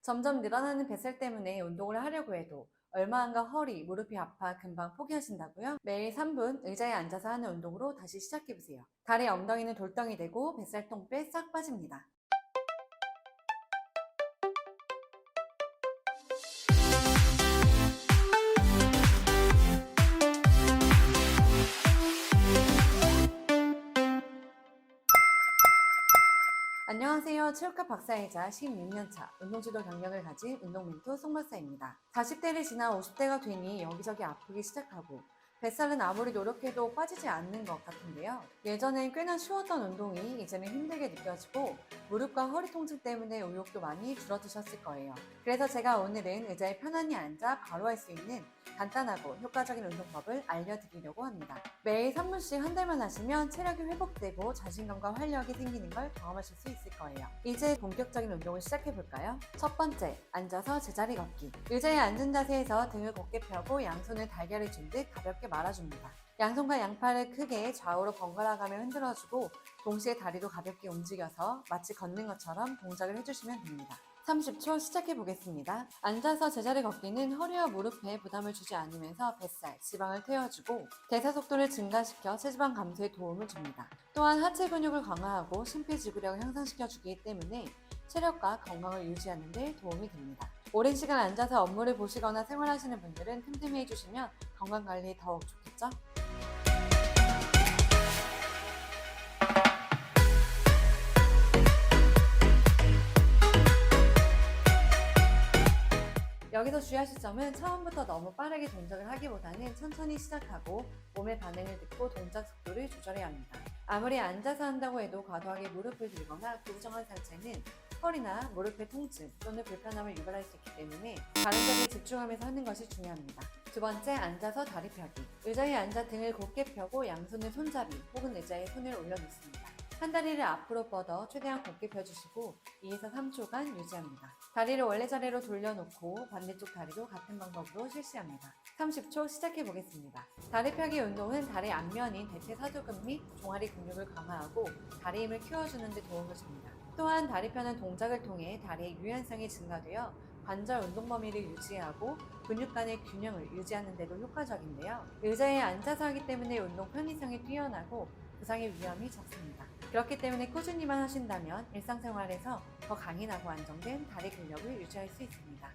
점점 늘어나는 뱃살 때문에 운동을 하려고 해도 얼마 안가 허리, 무릎이 아파 금방 포기하신다고요? 매일 3분 의자에 앉아서 하는 운동으로 다시 시작해보세요. 다리 엉덩이는 돌덩이 되고 뱃살 통빼 싹 빠집니다. 안녕하세요. 체육학 박사이자 16년차 운동지도 경력을 가진 운동 멘토 송박사입니다. 40대를 지나 50대가 되니 여기저기 아프기 시작하고 뱃살은 아무리 노력해도 빠지지 않는 것 같은데요. 예전엔 꽤나 쉬웠던 운동이 이제는 힘들게 느껴지고 무릎과 허리 통증 때문에 의욕도 많이 줄어드셨을 거예요. 그래서 제가 오늘은 의자에 편안히 앉아 바로 할 수 있는 간단하고 효과적인 운동법을 알려드리려고 합니다. 매일 3분씩 한 달만 하시면 체력이 회복되고 자신감과 활력이 생기는 걸 경험하실 수 있을 거예요. 이제 본격적인 운동을 시작해볼까요? 첫 번째, 앉아서 제자리 걷기. 의자에 앉은 자세에서 등을 곧게 펴고 양손을 달걀을 준 듯 가볍게 말아줍니다. 양손과 양팔을 크게 좌우로 번갈아 가며 흔들어주고 동시에 다리도 가볍게 움직여서 마치 걷는 것처럼 동작을 해주시면 됩니다. 30초 시작해 보겠습니다. 앉아서 제자리 걷기는 허리와 무릎에 부담을 주지 않으면서 뱃살, 지방을 태워주고 대사 속도를 증가시켜 체지방 감소에 도움을 줍니다. 또한 하체 근육을 강화하고 심폐지구력을 향상시켜주기 때문에 체력과 건강을 유지하는 데 도움이 됩니다. 오랜 시간 앉아서 업무를 보시거나 생활하시는 분들은 틈틈이 해주시면 건강관리에 더욱 좋겠죠? 여기서 주의하실 점은 처음부터 너무 빠르게 동작을 하기보다는 천천히 시작하고 몸의 반응을 듣고 동작 속도를 조절해야 합니다. 아무리 앉아서 한다고 해도 과도하게 무릎을 들거나 구부정한 상체는 허리나 무릎의 통증 또는 불편함을 유발할 수 있기 때문에 다른 점에 집중하면서 하는 것이 중요합니다. 두 번째, 앉아서 다리 펴기. 의자에 앉아 등을 곧게 펴고 양손을 손잡이 혹은 의자에 손을 올려놓습니다. 한 다리를 앞으로 뻗어 최대한 곧게 펴주시고 2에서 3초간 유지합니다. 다리를 원래 자리로 돌려놓고 반대쪽 다리도 같은 방법으로 실시합니다. 30초 시작해 보겠습니다. 다리 펴기 운동은 다리 앞면인 대퇴사두근 및 종아리 근육을 강화하고 다리 힘을 키워주는 데 도움을 줍니다. 또한 다리 펴는 동작을 통해 다리의 유연성이 증가되어 관절 운동 범위를 유지하고 근육 간의 균형을 유지하는 데도 효과적인데요. 의자에 앉아서 하기 때문에 운동 편의성이 뛰어나고 부상의 위험이 적습니다. 그렇기 때문에 꾸준히만 하신다면 일상생활에서 더 강인하고 안정된 다리 근력을 유지할 수 있습니다.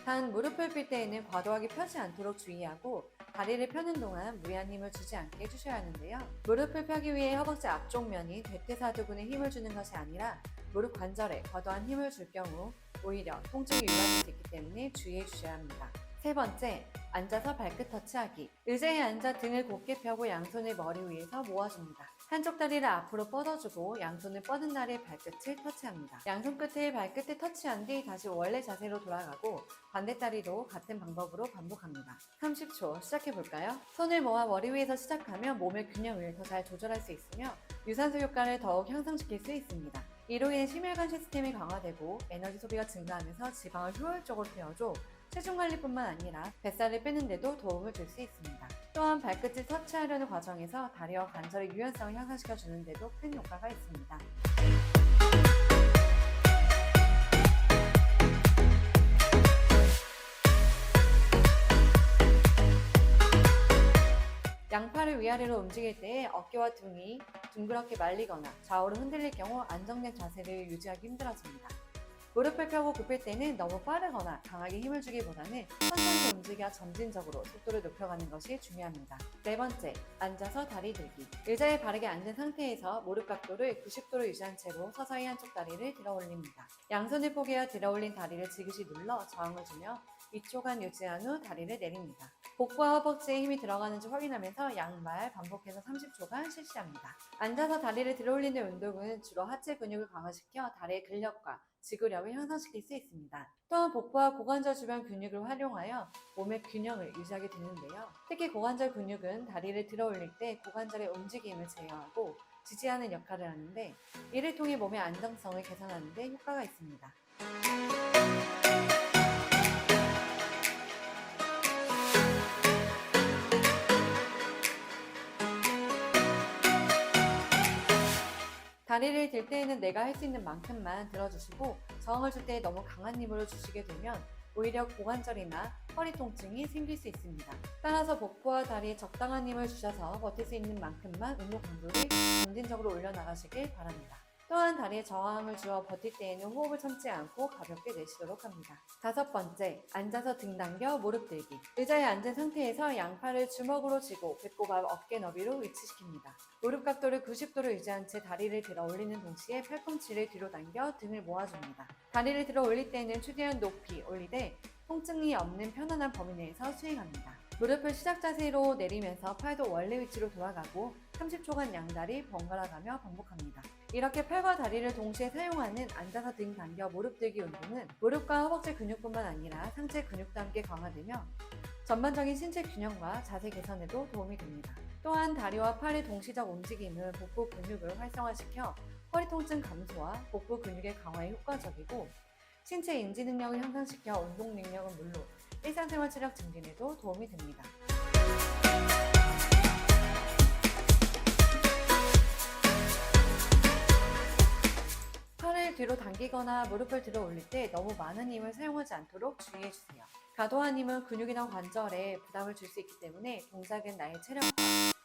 단, 무릎을 펼 때에는 과도하게 펴지 않도록 주의하고 다리를 펴는 동안 무리한 힘을 주지 않게 해주셔야 하는데요. 무릎을 펴기 위해 허벅지 앞쪽 면이 대퇴사두근에 힘을 주는 것이 아니라 무릎 관절에 과도한 힘을 줄 경우 오히려 통증이 유발될 수 있기 때문에 주의해 주셔야 합니다. 세 번째, 앉아서 발끝 터치하기. 의자에 앉아 등을 곧게 펴고 양손을 머리 위에서 모아줍니다. 한쪽 다리를 앞으로 뻗어주고 양손을 뻗은 다리의 발끝을 터치합니다. 양손 끝을 발끝에 터치한 뒤 다시 원래 자세로 돌아가고 반대 다리도 같은 방법으로 반복합니다. 30초 시작해볼까요? 손을 모아 머리 위에서 시작하면 몸의 균형을 더 잘 조절할 수 있으며 유산소 효과를 더욱 향상시킬 수 있습니다. 이로 인해 심혈관 시스템이 강화되고 에너지 소비가 증가하면서 지방을 효율적으로 태워줘 체중 관리뿐만 아니라 뱃살을 빼는 데도 도움을 줄 수 있습니다. 또한 발끝을 터치하려는 과정에서 다리와 관절의 유연성을 향상시켜 주는 데도 큰 효과가 있습니다. 양팔을 위아래로 움직일 때 어깨와 등이 둥그렇게 말리거나 좌우로 흔들릴 경우 안정된 자세를 유지하기 힘들어집니다. 무릎을 펴고 굽힐 때는 너무 빠르거나 강하게 힘을 주기보다는 천천히 움직여 점진적으로 속도를 높여가는 것이 중요합니다. 네 번째, 앉아서 다리 들기. 의자에 바르게 앉은 상태에서 무릎 각도를 90도로 유지한 채로 서서히 한쪽 다리를 들어 올립니다. 양손을 포개어 들어 올린 다리를 지그시 눌러 저항을 주며 2초간 유지한 후 다리를 내립니다. 복부와 허벅지에 힘이 들어가는지 확인하면서 양발 반복해서 30초간 실시합니다. 앉아서 다리를 들어 올리는 운동은 주로 하체 근육을 강화시켜 다리의 근력과 지구력을 향상시킬 수 있습니다. 또한 복부와 고관절 주변 근육을 활용하여 몸의 균형을 유지하게 되는데요. 특히 고관절 근육은 다리를 들어 올릴 때 고관절의 움직임을 제어하고 지지하는 역할을 하는데 이를 통해 몸의 안정성을 개선하는 데 효과가 있습니다. 다리를 들 때에는 내가 할 수 있는 만큼만 들어주시고 저항을 줄 때 너무 강한 힘으로 주시게 되면 오히려 고관절이나 허리 통증이 생길 수 있습니다. 따라서 복부와 다리에 적당한 힘을 주셔서 버틸 수 있는 만큼만 운동 강도를 점진적으로 올려나가시길 바랍니다. 또한 다리에 저항을 주어 버틸 때에는 호흡을 참지 않고 가볍게 내쉬도록 합니다. 5번째, 앉아서 등 당겨 무릎 들기. 의자에 앉은 상태에서 양팔을 주먹으로 쥐고 배꼽 앞 어깨 너비로 위치시킵니다. 무릎 각도를 90도로 유지한 채 다리를 들어 올리는 동시에 팔꿈치를 뒤로 당겨 등을 모아줍니다. 다리를 들어 올릴 때는 최대한 높이 올리되 통증이 없는 편안한 범위 내에서 수행합니다. 무릎을 시작 자세로 내리면서 팔도 원래 위치로 돌아가고 30초간 양다리 번갈아 가며 반복합니다. 이렇게 팔과 다리를 동시에 사용하는 앉아서 등 당겨 무릎 들기 운동은 무릎과 허벅지 근육뿐만 아니라 상체 근육도 함께 강화되며 전반적인 신체 균형과 자세 개선에도 도움이 됩니다. 또한 다리와 팔의 동시적 움직임은 복부 근육을 활성화시켜 허리 통증 감소와 복부 근육의 강화에 효과적이고 신체 인지 능력을 향상시켜 운동 능력은 물론 일상생활 체력 증진에도 도움이 됩니다. 팔을 뒤로 당기거나 무릎을 들어 올릴 때 너무 많은 힘을 사용하지 않도록 주의해주세요. 과도한 힘은 근육이나 관절에 부담을 줄 수 있기 때문에 동작은 나의 체력과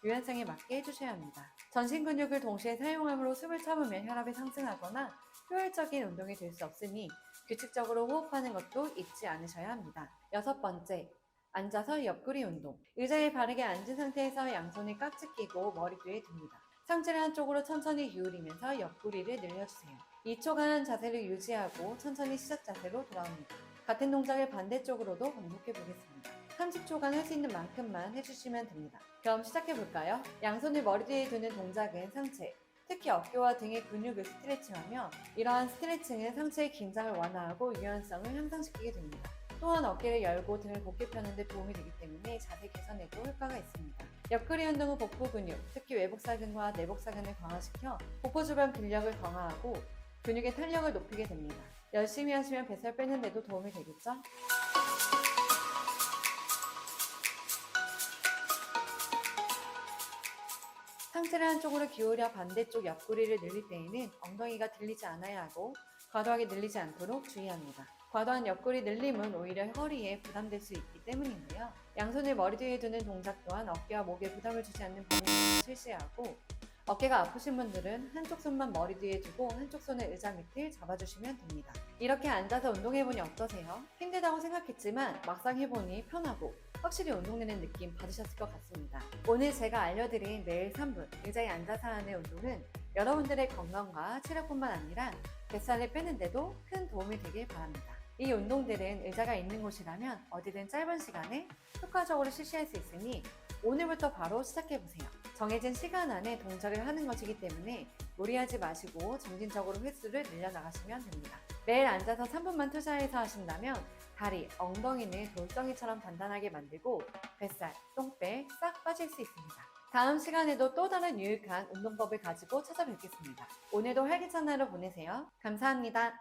유연성에 맞게 해주셔야 합니다. 전신 근육을 동시에 사용함으로 숨을 참으면 혈압이 상승하거나 효율적인 운동이 될 수 없으니 규칙적으로 호흡하는 것도 잊지 않으셔야 합니다. 6번째, 앉아서 옆구리 운동. 의자에 바르게 앉은 상태에서 양손을 깍지 끼고 머리 뒤에 둡니다. 상체를 한쪽으로 천천히 기울이면서 옆구리를 늘려주세요. 2초간 자세를 유지하고 천천히 시작 자세로 돌아옵니다. 같은 동작을 반대쪽으로도 반복해 보겠습니다. 30초간 할 수 있는 만큼만 해주시면 됩니다. 그럼 시작해 볼까요? 양손을 머리 뒤에 두는 동작은 상체, 특히 어깨와 등의 근육을 스트레칭하며 이러한 스트레칭은 상체의 긴장을 완화하고 유연성을 향상시키게 됩니다. 또한 어깨를 열고 등을 곧게 펴는 데 도움이 되기 때문에 자세 개선에도 효과가 있습니다. 옆구리 운동은 복부 근육, 특히 외복사근과 내복사근을 강화시켜 복부 주변 근력을 강화하고 근육의 탄력을 높이게 됩니다. 열심히 하시면 뱃살 빼는 데도 도움이 되겠죠? 상체를 한쪽으로 기울여 반대쪽 옆구리를 늘릴 때에는 엉덩이가 들리지 않아야 하고 과도하게 늘리지 않도록 주의합니다. 과도한 옆구리 늘림은 오히려 허리에 부담될 수 있기 때문인데요. 양손을 머리 뒤에 두는 동작 또한 어깨와 목에 부담을 주지 않는 범위 내에서 실시하고 어깨가 아프신 분들은 한쪽 손만 머리 뒤에 두고 한쪽 손을 의자 밑을 잡아주시면 됩니다. 이렇게 앉아서 운동해보니 어떠세요? 힘들다고 생각했지만 막상 해보니 편하고 확실히 운동되는 느낌 받으셨을 것 같습니다. 오늘 제가 알려드린 매일 3분 의자에 앉아서 하는 운동은 여러분들의 건강과 체력뿐만 아니라 뱃살을 빼는 데도 큰 도움이 되길 바랍니다. 이 운동들은 의자가 있는 곳이라면 어디든 짧은 시간에 효과적으로 실시할 수 있으니 오늘부터 바로 시작해보세요. 정해진 시간 안에 동작을 하는 것이기 때문에 무리하지 마시고 점진적으로 횟수를 늘려나가시면 됩니다. 매일 앉아서 3분만 투자해서 하신다면 다리, 엉덩이는 돌덩이처럼 단단하게 만들고 뱃살, 똥배 싹 빠질 수 있습니다. 다음 시간에도 또 다른 유익한 운동법을 가지고 찾아뵙겠습니다. 오늘도 활기찬 하루 보내세요. 감사합니다.